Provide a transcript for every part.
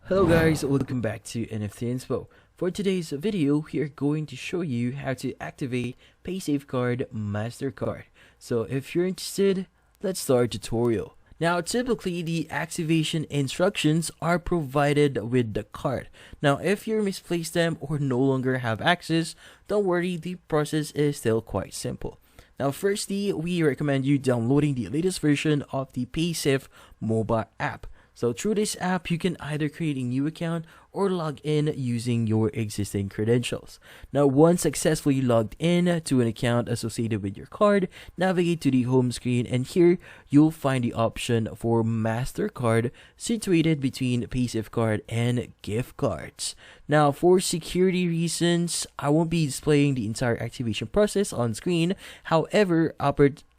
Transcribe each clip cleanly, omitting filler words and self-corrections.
Hello guys, welcome back to NFT Inspo. For today's video, we are going to show you how to activate Paysafecard Mastercard. So if you're interested, let's start the tutorial. Now typically the activation instructions are provided with the card. Now if you misplace them or no longer have access, don't worry, the process is still quite simple. Now firstly, we recommend you downloading the latest version of the Paysaf mobile app. So through this app, you can either create a new account or log in using your existing credentials. Now, once successfully logged in to an account associated with your card, navigate to the home screen, and here you'll find the option for Mastercard situated between Paysafecard and gift cards. Now, for security reasons, I won't be displaying the entire activation process on screen. However,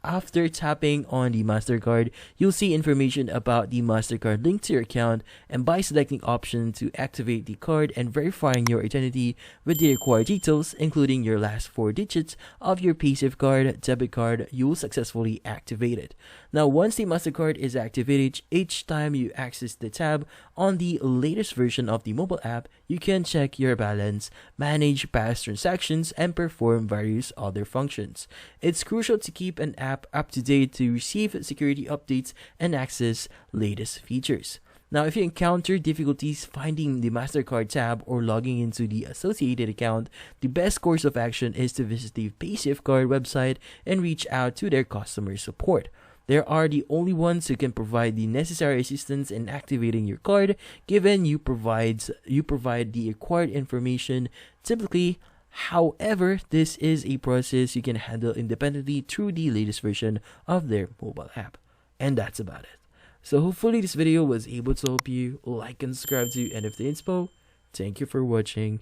after tapping on the Mastercard, you'll see information about the Mastercard link to your account, and by selecting option to activate the card and verifying your identity with the required details, including your last 4 digits of your Paysafecard debit card, you will successfully activate it. Now, once the Mastercard is activated, each time you access the tab on the latest version of the mobile app, you can check your balance, manage past transactions, and perform various other functions. It's crucial to keep an app up to date to receive security updates and access latest features. Now, if you encounter difficulties finding the Mastercard tab or logging into the associated account, the best course of action is to visit the Paysafecard website and reach out to their customer support. They are the only ones who can provide the necessary assistance in activating your card, given you provide the required information typically. However, this is a process you can handle independently through the latest version of their mobile app. And that's about it. So hopefully this video was able to help you. Like and subscribe to NFT Inspo. Thank you for watching.